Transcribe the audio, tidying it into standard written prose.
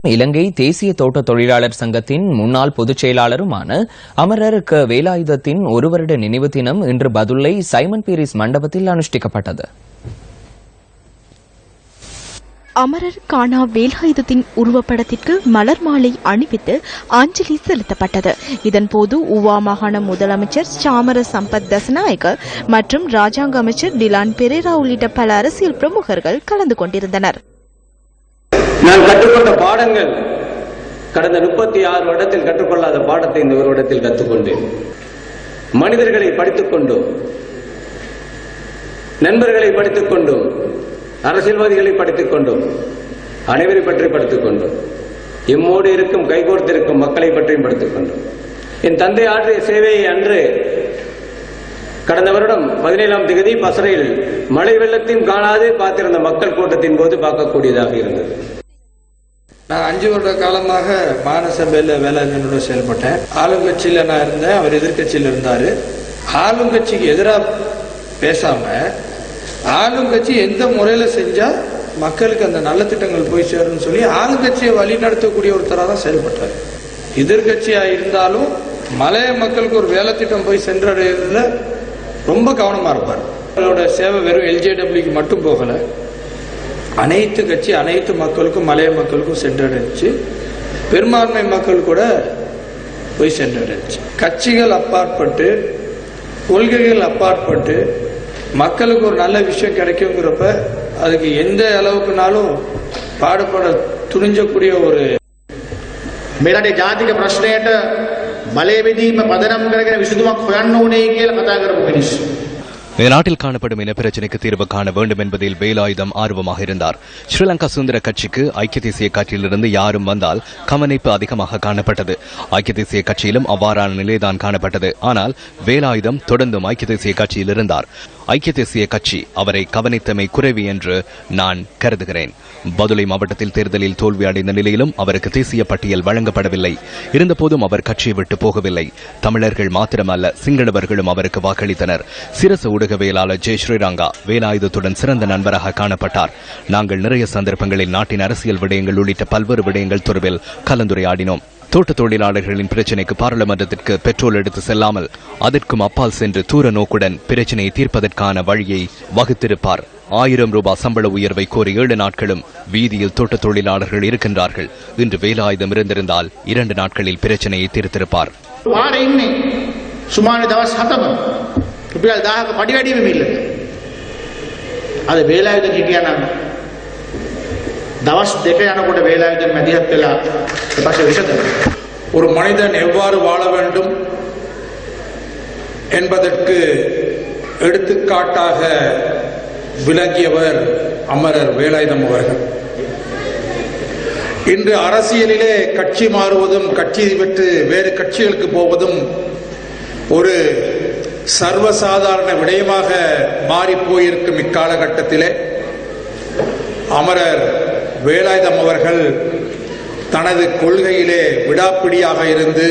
இலங்கை தேசிய தோட்ட தொழிலாளர் சங்கத்தின் முன்னாள் பொதுச் செயலாளருமான அமரர் க வேலாயுதத்தின் ஒரு வருட நினைவு தினம் இன்று பதுளை சைமன் பீரிஸ் மண்டபத்தில் அனுஷ்டிக்கப்பட்டது. அமரர் கானா வேலாயுதத்தின் உருவப்படத்திற்கு மலர் மாலை அணிவித்து அஞ்சலி செலுத்தப்பட்டது. இதன்போது உவா மாகாண முதலமைச்சர் சாமர சம்பத் தசநாயக்க மற்றும் ராஜாங்க அமைச்சர் டிலான் பெரேரா உள்ளிட்ட பல அரசியல் பிரமுகர்கள் கலந்து கொண்டிருந்தனர். நான் கற்றுக்கொண்ட பாடங்கள் கடந்த 36 வருடத்தில் கற்றுக்கொள்ளாத பாடத்தை இந்த ஒரு வருடத்தில் கற்றுக்கொண்டேன். மனிதர்களை படித்துக் கொண்டோம், நண்பர்களை படித்துக் கொண்டோம், அரசியல்வாதிகளை படித்துக் கொண்டோம், அனைவரை பற்றி படித்துக் கொண்டோம், எம்மோடு இருக்கும் கைகோர்த்திருக்கும் மக்களை பற்றியும் படித்துக் கொண்டோம். என் தந்தை ஆற்றிய சேவையை அன்று கடந்த வருடம் 17ஆம் தேதி பசறையில் மழை வெள்ளத்தையும் காணாது பார்த்திருந்த மக்கள் கூட்டத்தின் போது பார்க்கக்கூடியதாக இருந்தது. நான் 5 வருட காலமாக மாநில சபையில் வேளாண்மையோட செயல்பட்டேன். ஆளுங்கட்சியில் நான் இருந்தேன், அவர் எதிர்கட்சியில் இருந்தார். ஆளுங்கட்சிக்கு எதிராக பேசாம ஆளுங்கட்சி எந்த முறையில் செஞ்சா மக்களுக்கு அந்த நல்ல திட்டங்கள் போய் சேரும்னு சொல்லி ஆளுங்கட்சியை வழி நடத்தக்கூடிய ஒருத்தராக தான் செயல்பட்டார். எதிர்கட்சியா இருந்தாலும் மலைய மக்களுக்கு ஒரு வேலை திட்டம் போய் சென்றடைறதுல ரொம்ப கவனமா இருப்பார். அவரோட சேவை வெறும் எல்ஜேடபிள்யூக்கு மட்டும் போகல, அனைத்து கட்சி அனைத்து மக்களுக்கும் மலைய மக்களுக்கும் சென்றடைச்சு, பெரும்பான்மை மக்கள் கூட போய் சென்றடைச்சு. கட்சிகள் அப்பாற்பட்டு கொள்கைகள் அப்பாற்பட்டு மக்களுக்கு ஒரு நல்ல விஷயம் கிடைக்குங்கிறப்ப அதுக்கு எந்த அளவுக்குனாலும் பாடுபட துணிஞ்சக்கூடிய ஒரு මෙරටේ ජාතික ප්‍රශ්නයට බලය බෙදීම පදනම් කරගෙන විසඳුමක් හොයන්න ඕනේ කියලා කතා කරපු මිනිස්සු. நாட்டில் காணப்படும் இனப்பிரச்சினைக்கு தீர்வு காண வேண்டும் என்பதில் வேலாயுதம் ஆர்வமாக இருந்தார். ஸ்ரீலங்கா சுதந்திர கட்சிக்கு ஐக்கிய தேசிய கட்சியிலிருந்து யாரும் வந்தால் கவனிப்பு அதிகமாக காணப்பட்டது. ஐக்கிய தேசிய கட்சியிலும் அவ்வாறான நிலைதான் காணப்பட்டது. ஆனால் வேலாயுதம் தொடர்ந்தும் ஐக்கிய தேசிய கட்சியில் இருந்தார். ஐக்கிய தேசிய கட்சி அவரை கவனித்தமை குறைவு என்று நான் கருதுகிறேன். பதுளை மாவட்டத்தில் தேர்தலில் தோல்வி அடைந்த நிலையிலும் அவருக்கு தேசிய பட்டியல் வழங்கப்படவில்லை. இருந்தபோதும் அவர் கட்சியை விட்டு போகவில்லை. தமிழர்கள் மாத்திரமல்ல, சிங்களவர்களும் அவருக்கு வாக்களித்தனர். சிரச ஊடகவியலாளர் ஜெய் ஸ்ரீரங்கா வேலாயுதத்துடன் சிறந்த நண்பராக காணப்பட்டார். நாங்கள் நிறைய சந்தர்ப்பங்களில் நாட்டின் அரசியல் விடயங்கள் உள்ளிட்ட பல்வேறு விடயங்கள் தொடர்பில் கலந்துரையாடினோம். தோட்ட தொழிலாளர்களின் பிரச்சினைக்கு பாராளுமன்றத்திற்கு பெட்ரோல் எடுத்து செல்லாமல் அதற்கும் அப்பால் சென்று தூர நோக்குடன் பிரச்சினையை தீர்ப்பதற்கான வழியை வகுத்திருப்பார். 1000 ரூபாய் சம்பள உயர்வை கோரி 7 நாட்களும் வீதியில் தோட்ட தொழிலாளர்கள் இருக்கின்றார்கள். இன்று வேலாயுதம் இருந்திருந்தால் 2 நாட்களில் பிரச்சனையை தீர்த்திருப்பார். சுமார் දවස් 7ම රුපියල් 1000ක පඩි වැඩිවීම ඉල්ලන. අද වේලායුධ හිටියා නම් දවස් 2 යනකොට වේලායුධ මැදිහත් වෙලා ඊපස්සේ විසඳනවා. ஒரு மனிதன் எவ்வாறு வாழ வேண்டும் என்பதற்கு எடுத்துக்காட்டாக விளங்கியவர் அமரர் வேலாயுதம் அவர்கள். இன்று அரசியலிலே கட்சி மாறுவதும் கட்சி விட்டு வேறு கட்சிகளுக்கு போவதும் ஒரு சர்வசாதாரண விடயமாக மாறி போயிருக்கும் இக்காலகட்டத்திலே அமரர் வேலாயுதம் அவர்கள் தனது கொள்கையிலே விடாப்பிடியாக இருந்து